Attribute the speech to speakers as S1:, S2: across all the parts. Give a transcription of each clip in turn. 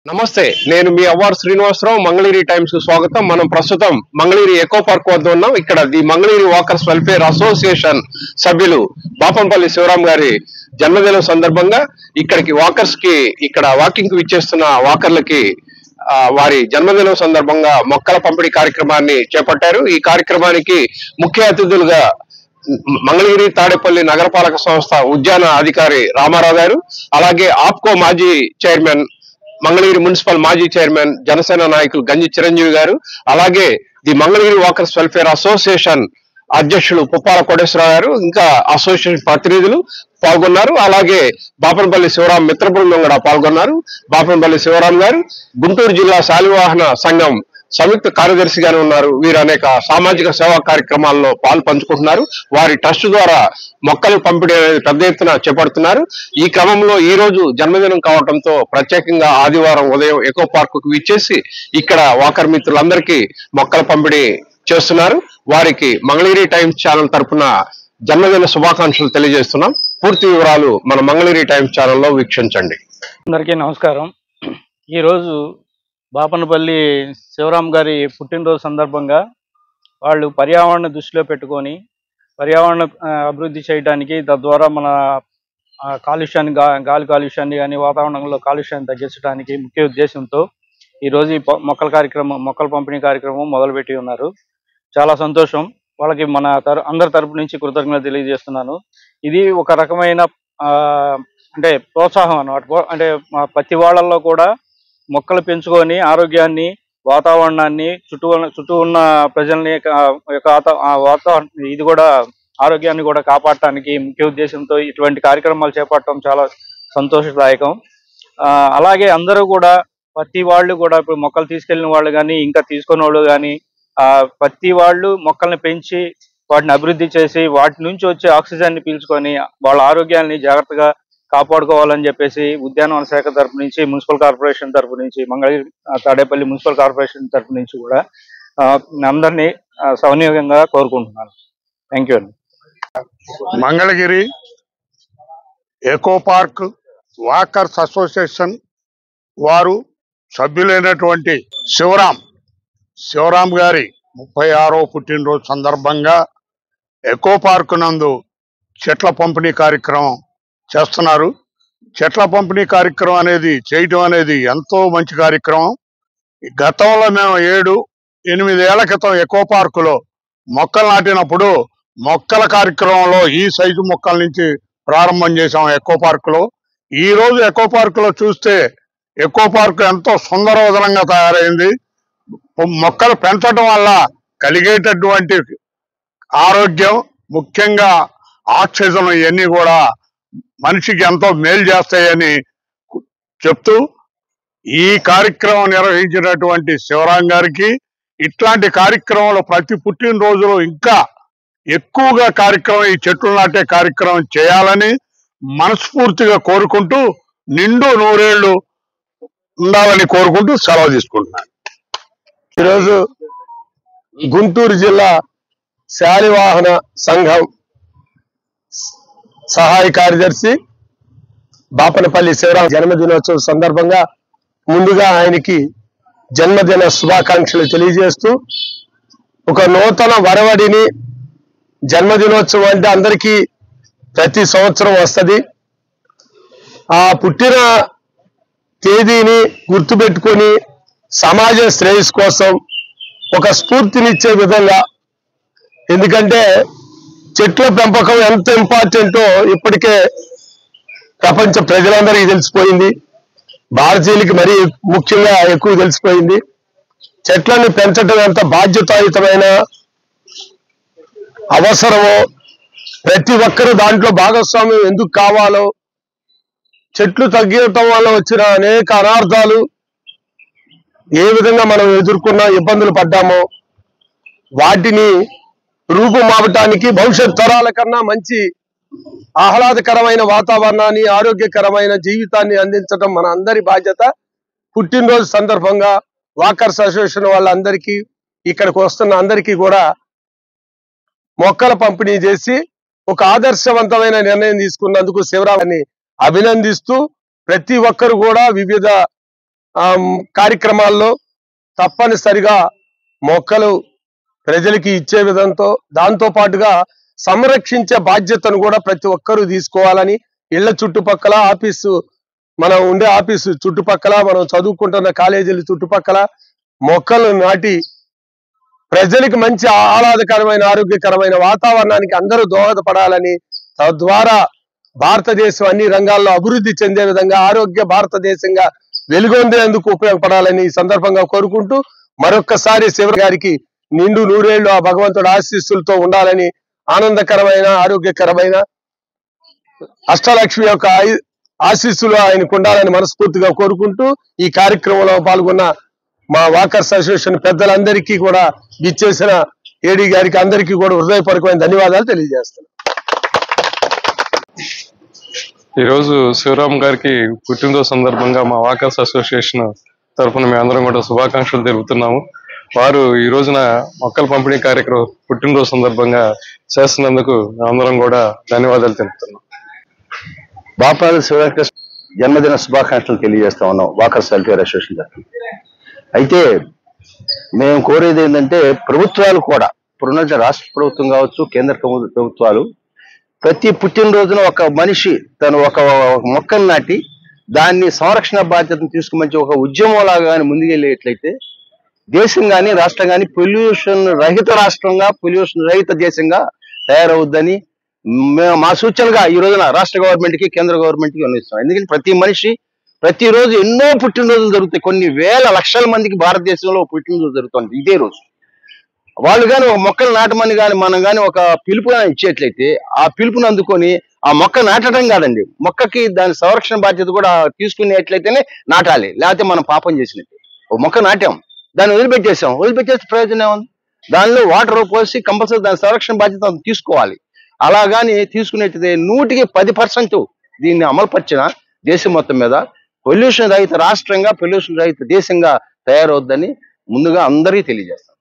S1: నమస్తే, నేను మీ award Srinivasarao. Mangalagiri times కు స్వాగతం. మనం ప్రస్తుతం మంగళగిరి ఎకో పార్క్ వద్ద ఉన్నాం. ఇక్కడ the Mangalagiri walkers welfare association సభ్యులు బాపంపల్లి శివరాం గారి జన్మదినం సందర్భంగా ఇక్కడికి వాకర్స్ కి ఇక్కడ వాకింగ్ కు విచ్చేస్తున్న వాకర్లకి వారి జన్మదినం సందర్భంగా మొక్కల పంపిణీ కార్యక్రమాన్ని చేపట్టారు. ఈ కార్యక్రమానికి ముఖ్య అతిథులుగా మంగళగిరి తాడేపల్లి నగరపాలక సంస్థ ఉద్యాన అధికారి రామారావు గారు, అలాగే ఆప్కో మాజీ చైర్మన్, మంగళగిరి మున్సిపల్ మాజీ చైర్మన్ జనసేన నాయకులు గంజి చిరంజీవి గారు, అలాగే the Mangalagiri walkers welfare association అధ్యక్షులు పుప్పాల కోటేశ్వరరావు గారు, ఇంకా అసోసియేషన్ ప్రతినిధులు పాల్గొన్నారు. అలాగే బాపనపల్లి శివరాం మిత్ర బృందం కూడా పాల్గొన్నారు. బాపనపల్లి శివరాం గారు గుంటూరు జిల్లా శాలివాహన సంఘం సంయుక్త కార్యదర్శిగానే ఉన్నారు. వీరు అనేక సామాజిక సేవా కార్యక్రమాల్లో పాలు పంచుకుంటున్నారు. వారి ట్రస్ట్ ద్వారా మొక్కలు పంపిణీ అనేది పెద్ద ఎత్తున చేపడుతున్నారు. ఈ క్రమంలో ఈ రోజు జన్మదినం కావడంతో ప్రత్యేకంగా ఆదివారం ఉదయం ఎకో పార్క్ కు విచ్చేసి ఇక్కడ వాకర్ మిత్రులందరికీ మొక్కల పంపిణీ చేస్తున్నారు. వారికి మంగళగిరి టైమ్స్ ఛానల్ తరఫున జన్మదిన శుభాకాంక్షలు తెలియజేస్తున్నాం. పూర్తి వివరాలు మన మంగళగిరి టైమ్స్ ఛానల్లో వీక్షించండి.
S2: అందరికీ నమస్కారం. ఈరోజు బాపనపల్లి శివరాం గారి పుట్టినరోజు సందర్భంగా వాళ్ళు పర్యావరణ దృష్టిలో పెట్టుకొని పర్యావరణ అభివృద్ధి చేయడానికి, తద్వారా మన కాలుష్యాన్ని గాలి కాలుష్యాన్ని కానీ వాతావరణంలో కాలుష్యాన్ని తగ్గించడానికి ముఖ్య ఉద్దేశంతో ఈరోజు ఈ మొక్కల పంపిణీ కార్యక్రమం మొదలుపెట్టి ఉన్నారు. చాలా సంతోషం. వాళ్ళకి మన అందరి తరపు నుంచి కృతజ్ఞతలు తెలియజేస్తున్నాను. ఇది ఒక రకమైన అంటే ప్రోత్సాహం అన్నమాట. అంటే ప్రతి వాళ్ళల్లో కూడా మొక్కలు పెంచుకొని ఆరోగ్యాన్ని, వాతావరణాన్ని, చుట్టూ ఉన్న ప్రజల్ని ఇది కూడా ఆరోగ్యాన్ని కూడా కాపాడటానికి ముఖ్య ఉద్దేశంతో ఇటువంటి కార్యక్రమాలు చేపట్టడం చాలా సంతోషదాయకం. అలాగే అందరూ కూడా ప్రతి వాళ్ళు కూడా ఇప్పుడు మొక్కలు తీసుకెళ్లిన వాళ్ళు కానీ, ఇంకా తీసుకున్న వాళ్ళు కానీ, ప్రతి వాళ్ళు మొక్కల్ని పెంచి వాటిని అభివృద్ధి చేసి వాటి నుంచి వచ్చే ఆక్సిజన్ని పీల్చుకొని వాళ్ళ ఆరోగ్యాన్ని జాగ్రత్తగా కాపాడుకోవాలని చెప్పేసి ఉద్యానవన శాఖ తరపు నుంచి, మున్సిపల్ కార్పొరేషన్ తరపు నుంచి, మంగళగిరి తాడేపల్లి మున్సిపల్ కార్పొరేషన్ తరపు నుంచి కూడా అందరినీ సవినీయంగా కోరుకుంటున్నాను. థ్యాంక్ యూ అండి.
S3: Mangalagiri echo park walkers association వారు సభ్యులైనటువంటి శివరాం గారి 36వ పుట్టినరోజు సందర్భంగా ఎకో పార్క్ నందు చెట్ల పంపిణీ కార్యక్రమం చేస్తున్నారు. చెట్ల పంపిణీ కార్యక్రమం అనేది చేయటం అనేది ఎంతో మంచి కార్యక్రమం. గతంలో మేము 7-8 ఏళ్ల క్రితం ఎకో పార్కులో మొక్కలు నాటినప్పుడు మొక్కల కార్యక్రమంలో ఈ సైజు మొక్కల నుంచి ప్రారంభం చేసాం ఎకో పార్కులో. ఈ రోజు ఎకో పార్కులో చూస్తే ఎకో పార్క్ ఎంతో సుందరవదనంగా తయారైంది. మొక్కలు పెంచడం వల్ల కలిగేటటువంటి ఆరోగ్యం, ముఖ్యంగా ఆక్సిజన్, ఇవన్నీ కూడా మనిషికి ఎంతో మేలు చేస్తాయని చెప్తూ ఈ కార్యక్రమం నిర్వహించినటువంటి శివరాం గారికి ఇట్లాంటి కార్యక్రమాలు ప్రతి పుట్టినరోజులో ఇంకా ఎక్కువగా కార్యక్రమం, ఈ చెట్లు నాటే కార్యక్రమం చేయాలని మనస్ఫూర్తిగా కోరుకుంటూ నిండు 100 ఏళ్ళు ఉండాలని కోరుకుంటూ సెలవు తీసుకుంటున్నాను.
S1: ఈరోజు గుంటూరు జిల్లా శాలివాహన సంఘం సహాయ కార్యదర్శి బాపనపల్లి శివరాం జన్మదినోత్సవం సందర్భంగా ముందుగా ఆయనకి జన్మదిన శుభాకాంక్షలు తెలియజేస్తూ, ఒక నూతన వరవడిని, జన్మదినోత్సవం అంటే అందరికీ ప్రతి సంవత్సరం వస్తుంది. ఆ పుట్టిన తేదీని గుర్తుపెట్టుకొని సమాజ శ్రేయస్సు కోసం ఒక స్ఫూర్తినిచ్చే విధంగా, ఎందుకంటే చెట్ల పెంపకం ఎంత ఇంపార్టెంటో ఇప్పటికే ప్రపంచ ప్రజలందరికీ తెలిసిపోయింది. భారతీయులకి మరీ ముఖ్యంగా ఎక్కువ తెలిసిపోయింది. చెట్లను పెంచడం ఎంత బాధ్యతాయుతమైన అవసరమో, ప్రతి ఒక్కరూ దాంట్లో భాగస్వామ్యం ఎందుకు కావాలో, చెట్లు తగ్గటం వల్ల వచ్చిన అనేక అనార్థాలు, ఏ విధంగా మనం ఎదుర్కొన్నా ఇబ్బందులు పడ్డామో వాటిని రూపుమాపటానికి, భవిష్యత్ తరాల కన్నా మంచి ఆహ్లాదకరమైన వాతావరణాన్ని, ఆరోగ్యకరమైన జీవితాన్ని అందించడం మన అందరి బాధ్యత. పుట్టినరోజు సందర్భంగా వాకర్స్ అసోసియేషన్ వాళ్ళందరికీ, ఇక్కడికి వస్తున్న అందరికీ కూడా మొక్కల పంపిణీ చేసి ఒక ఆదర్శవంతమైన నిర్ణయం తీసుకున్నందుకు శివరాం అభినందిస్తూ ప్రతి ఒక్కరు కూడా వివిధ కార్యక్రమాల్లో తప్పనిసరిగా మొక్కలు ప్రజలకి ఇచ్చే విధంతో దాంతో పాటుగా సంరక్షించే బాధ్యతను కూడా ప్రతి ఒక్కరూ తీసుకోవాలని, ఇళ్ల చుట్టుపక్కల మనం ఉండే ఆఫీసు చుట్టుపక్కల, మనం చదువుకుంటున్న కాలేజీల చుట్టుపక్కల మొక్కలు నాటి ప్రజలకు మంచి ఆహ్లాదకరమైన ఆరోగ్యకరమైన వాతావరణానికి అందరూ దోహదపడాలని, తద్వారా భారతదేశం అన్ని రంగాల్లో అభివృద్ధి చెందే విధంగా ఆరోగ్య భారతదేశంగా వెలుగొందేందుకు ఉపయోగపడాలని ఈ సందర్భంగా కోరుకుంటూ మరొక్కసారి శివరాం గారికి నిండు నూరేళ్లు ఆ భగవంతుడు ఆశీస్సులతో ఉండాలని, ఆనందకరమైన ఆరోగ్యకరమైన అష్టలక్ష్మి యొక్క ఆశీస్సులు ఆయనకు ఉండాలని మనస్ఫూర్తిగా కోరుకుంటూ ఈ కార్యక్రమంలో పాల్గొన్న మా వాకర్స్ అసోసియేషన్ పెద్దలందరికీ కూడా ఇచ్చేసిన ఏడీ గారికి అందరికీ కూడా హృదయపూర్వకమైన ధన్యవాదాలు తెలియజేస్తున్నాను.
S4: ఈరోజు శివరాం గారికి పుట్టినరోజు సందర్భంగా మా వాకర్స్ అసోసియేషన్ తరఫున మేము అందరం కూడా శుభాకాంక్షలు తెలుపుతున్నాము. వారు ఈ రోజున మొక్కల పంపిణీ కార్యక్రమం పుట్టినరోజు సందర్భంగా చేస్తున్నందుకు అందరం కూడా ధన్యవాదాలు తెలుపుతున్నాం.
S5: బాపనపల్లి శివరామకృష్ణ జన్మదిన శుభాకాంక్షలు తెలియజేస్తా ఉన్నాం వాకర్స్ వెల్ఫేర్ అసోసియేషన్ తరఫున. అయితే మేము కోరేది ఏంటంటే ప్రభుత్వాలు కూడా, ఇప్పుడున్న రాష్ట్ర ప్రభుత్వం కావచ్చు, కేంద్ర ప్రభుత్వాలు ప్రతి పుట్టినరోజున ఒక మనిషి తను ఒక మొక్కను నాటి దాన్ని సంరక్షణ బాధ్యతను తీసుకుని ఒక ఉద్యమంలాగా కానీ ముందుకెళ్ళేట్లయితే దేశం కానీ రాష్ట్రం కానీ పొల్యూషన్ రహిత రాష్ట్రంగా, పొల్యూషన్ రహిత దేశంగా తయారవుద్దని మా సూచనగా ఈ రోజున రాష్ట్ర గవర్నమెంట్ కి, కేంద్ర గవర్నమెంట్ కి అందిస్తాం. ఎందుకంటే ప్రతి మనిషి ప్రతిరోజు ఎన్నో పుట్టినరోజులు జరుగుతాయి. కొన్ని వేల లక్షల మందికి భారతదేశంలో పుట్టినరోజు జరుగుతుంది ఇదే రోజు. వాళ్ళు కానీ ఒక మొక్కలు నాటమని కానీ మనం కానీ ఒక పిలుపు ఇచ్చేట్లయితే ఆ పిలుపుని అందుకొని ఆ మొక్క నాటడం కాదండి, మొక్కకి దాని సంరక్షణ బాధ్యత కూడా తీసుకునేట్లయితేనే నాటాలి. లేకపోతే మనం పాపం చేసినట్టు. ఒక మొక్క నాటాం, దాన్ని వదిలిపెట్టేస్తే ప్రయోజనం ఏముంది? దానిలో వాటర్ పోసి కంపల్సరీ దాని సంరక్షణ బాధ్యత తీసుకోవాలి. అలాగాని తీసుకునేట్లయితే 100% దీన్ని అమలుపరిచిన దేశం మొత్తం మీద పొల్యూషన్ రహిత రాష్ట్రంగా, పొల్యూషన్ రహిత దేశంగా తయారవుద్దని ముందుగా అందరికీ తెలియజేస్తాం.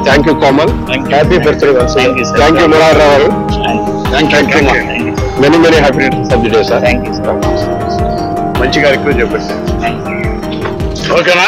S1: Thank you Komal. Happy birthday. Thank you Murarao గారు. Thank you. Many many happy returns of the day sir.
S3: మంచి కార్యక్రమం చెప్పండి. ఓకేనా?